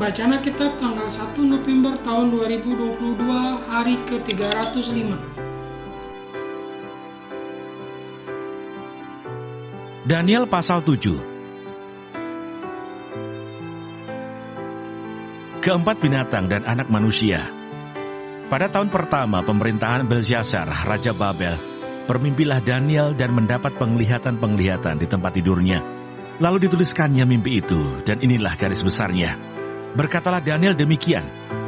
Pembacaan Alkitab tanggal 1 November tahun 2022, hari ke-305. Daniel pasal 7. Keempat binatang dan anak manusia. Pada tahun pertama pemerintahan Belsyazar, Raja Babel, bermimpilah Daniel dan mendapat penglihatan-penglihatan di tempat tidurnya. Lalu dituliskannya mimpi itu, dan inilah garis besarnya. Berkatalah Daniel demikian,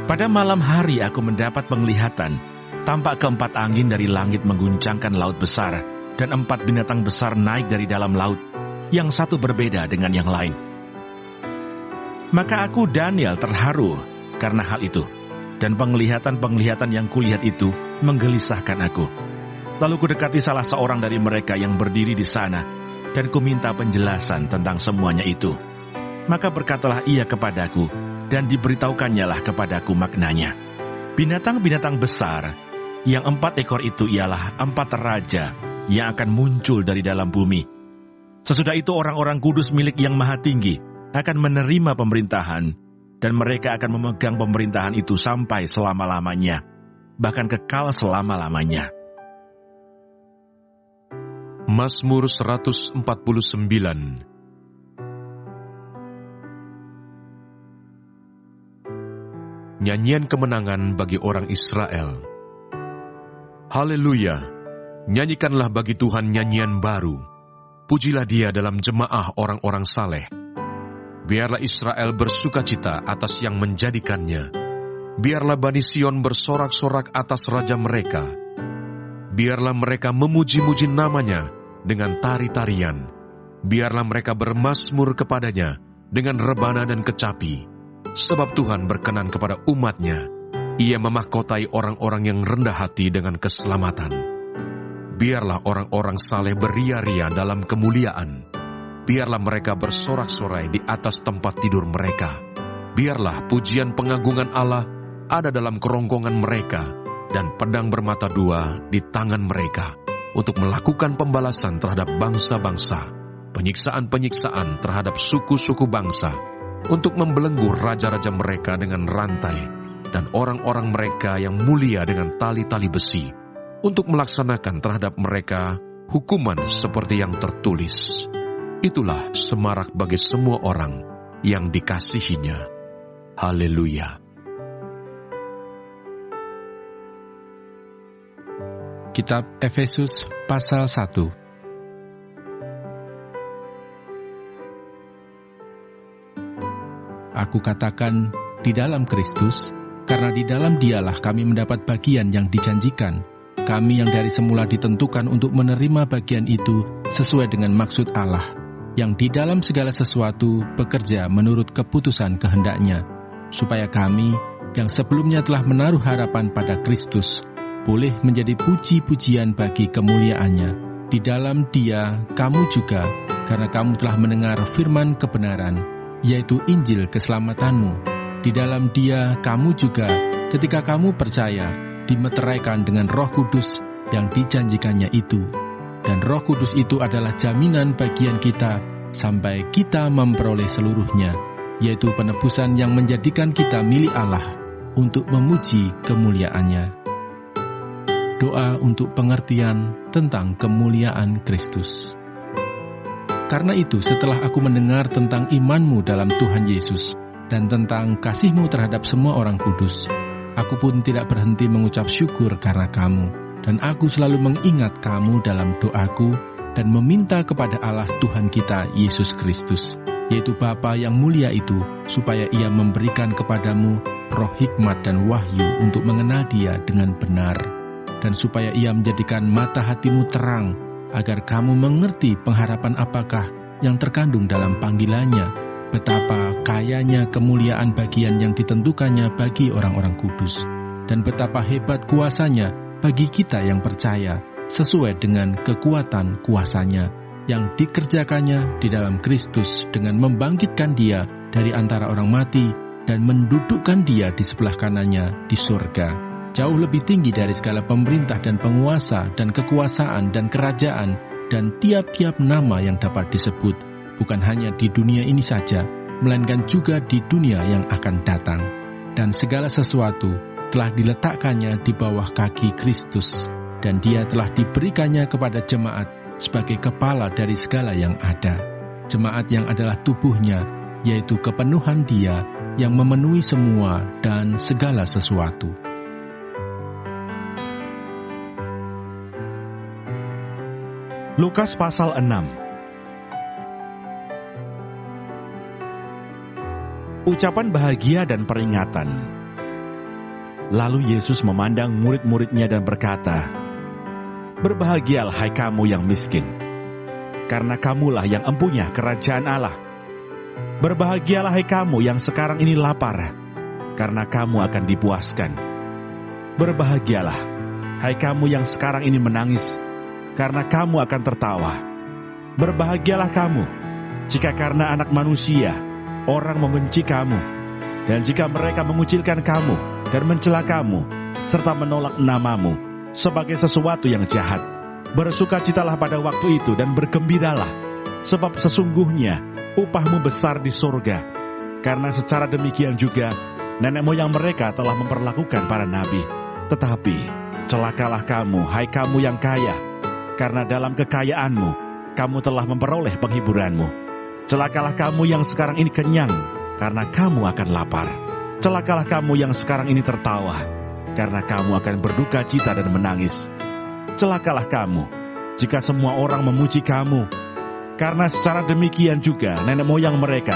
pada malam hari aku mendapat penglihatan, tampak keempat angin dari langit mengguncangkan laut besar, dan empat binatang besar naik dari dalam laut, yang satu berbeda dengan yang lain. Maka aku Daniel terharu karena hal itu, dan penglihatan-penglihatan yang kulihat itu menggelisahkan aku. Lalu kudekati salah seorang dari mereka yang berdiri di sana, dan kuminta penjelasan tentang semuanya itu. Maka berkatalah ia kepadaku, dan diberitaukannyalah kepadaku maknanya. Binatang-binatang besar, yang 4 ekor itu ialah 4 raja yang akan muncul dari dalam bumi. Sesudah itu orang-orang kudus milik Yang Maha Tinggi akan menerima pemerintahan, dan mereka akan memegang pemerintahan itu sampai selama-lamanya, bahkan kekal selama-lamanya. Mazmur 149. Nyanyian kemenangan bagi orang Israel. Haleluya! Nyanyikanlah bagi Tuhan nyanyian baru. Pujilah Dia dalam jemaah orang-orang saleh. Biarlah Israel bersukacita atas yang menjadikannya. Biarlah Bani Sion bersorak-sorak atas Raja mereka. Biarlah mereka memuji-muji namanya dengan tari-tarian. Biarlah mereka bermazmur kepadanya dengan rebana dan kecapi. Sebab Tuhan berkenan kepada umat-Nya. Ia memahkotai orang-orang yang rendah hati dengan keselamatan. Biarlah orang-orang saleh beria-ria dalam kemuliaan. Biarlah mereka bersorak-sorai di atas tempat tidur mereka. Biarlah pujian pengagungan Allah ada dalam kerongkongan mereka, dan pedang bermata dua di tangan mereka, untuk melakukan pembalasan terhadap bangsa-bangsa, penyiksaan-penyiksaan terhadap suku-suku bangsa, untuk membelenggu raja-raja mereka dengan rantai, dan orang-orang mereka yang mulia dengan tali-tali besi, untuk melaksanakan terhadap mereka hukuman seperti yang tertulis. Itulah semarak bagi semua orang yang dikasihinya. Haleluya. Kitab Efesus pasal 1. Aku katakan di dalam Kristus, karena di dalam Dialah kami mendapat bagian yang dijanjikan. Kami yang dari semula ditentukan untuk menerima bagian itu sesuai dengan maksud Allah, yang di dalam segala sesuatu bekerja menurut keputusan kehendak-Nya, supaya kami yang sebelumnya telah menaruh harapan pada Kristus, boleh menjadi puji-pujian bagi kemuliaan-Nya. Di dalam Dia, kamu juga, karena kamu telah mendengar firman kebenaran, yaitu Injil keselamatanmu. Di dalam Dia, kamu juga, ketika kamu percaya, dimeteraikan dengan Roh Kudus yang dijanjikannya itu. Dan Roh Kudus itu adalah jaminan bagian kita, sampai kita memperoleh seluruhnya, yaitu penebusan yang menjadikan kita milik Allah, untuk memuji kemuliaan-Nya. Doa untuk pengertian tentang kemuliaan Kristus. Karena itu, setelah aku mendengar tentang imanmu dalam Tuhan Yesus dan tentang kasihmu terhadap semua orang kudus, aku pun tidak berhenti mengucap syukur karena kamu, dan aku selalu mengingat kamu dalam doaku dan meminta kepada Allah Tuhan kita Yesus Kristus, yaitu Bapa yang mulia itu, supaya Ia memberikan kepadamu roh hikmat dan wahyu untuk mengenal Dia dengan benar, dan supaya Ia menjadikan mata hatimu terang, agar kamu mengerti pengharapan apakah yang terkandung dalam panggilannya, betapa kayanya kemuliaan bagian yang ditentukannya bagi orang-orang kudus, dan betapa hebat kuasanya bagi kita yang percaya, sesuai dengan kekuatan kuasanya, yang dikerjakannya di dalam Kristus dengan membangkitkan Dia dari antara orang mati, dan mendudukkan Dia di sebelah kanannya di surga, jauh lebih tinggi dari segala pemerintah dan penguasa dan kekuasaan dan kerajaan dan tiap-tiap nama yang dapat disebut, bukan hanya di dunia ini saja, melainkan juga di dunia yang akan datang. Dan segala sesuatu telah diletakkannya di bawah kaki Kristus, dan dia telah diberikannya kepada jemaat sebagai kepala dari segala yang ada. Jemaat yang adalah tubuhnya, yaitu kepenuhan dia yang memenuhi semua dan segala sesuatu. Lukas pasal 6. Ucapan bahagia dan peringatan. Lalu Yesus memandang murid-muridnya dan berkata, "Berbahagialah hai kamu yang miskin, karena kamulah yang empunya kerajaan Allah. Berbahagialah hai kamu yang sekarang ini lapar, karena kamu akan dipuaskan. Berbahagialah hai kamu yang sekarang ini menangis, karena kamu akan tertawa. Berbahagialah kamu jika karena Anak Manusia orang membenci kamu, dan jika mereka mengucilkan kamu dan mencela kamu, serta menolak namamu sebagai sesuatu yang jahat. Bersukacitalah pada waktu itu dan bergembiralah, sebab sesungguhnya upahmu besar di surga. Karena secara demikian juga nenek moyang mereka telah memperlakukan para nabi. Tetapi celakalah kamu, hai kamu yang kaya, karena dalam kekayaanmu kamu telah memperoleh penghiburanmu. Celakalah kamu yang sekarang ini kenyang, karena kamu akan lapar. Celakalah kamu yang sekarang ini tertawa, karena kamu akan berduka cita dan menangis. Celakalah kamu jika semua orang memuji kamu, karena secara demikian juga nenek moyang mereka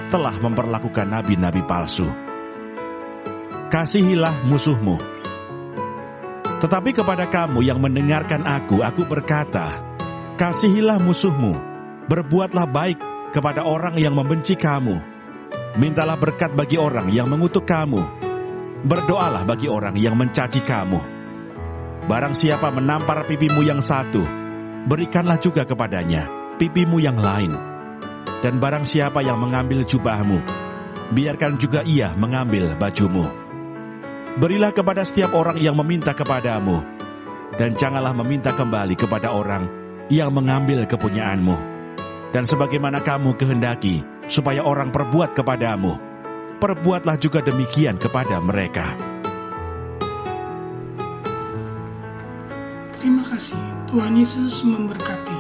telah memperlakukan nabi-nabi palsu. Kasihilah musuhmu. Tetapi kepada kamu yang mendengarkan aku berkata, kasihilah musuhmu, berbuatlah baik kepada orang yang membenci kamu, mintalah berkat bagi orang yang mengutuk kamu, berdoalah bagi orang yang mencaci kamu. Barang siapa menampar pipimu yang satu, berikanlah juga kepadanya pipimu yang lain. Dan barang siapa yang mengambil jubahmu, biarkan juga ia mengambil bajumu. Berilah kepada setiap orang yang meminta kepadamu, dan janganlah meminta kembali kepada orang yang mengambil kepunyaanmu. Dan sebagaimana kamu kehendaki supaya orang perbuat kepadamu, perbuatlah juga demikian kepada mereka. Terima kasih, Tuhan Yesus memberkati.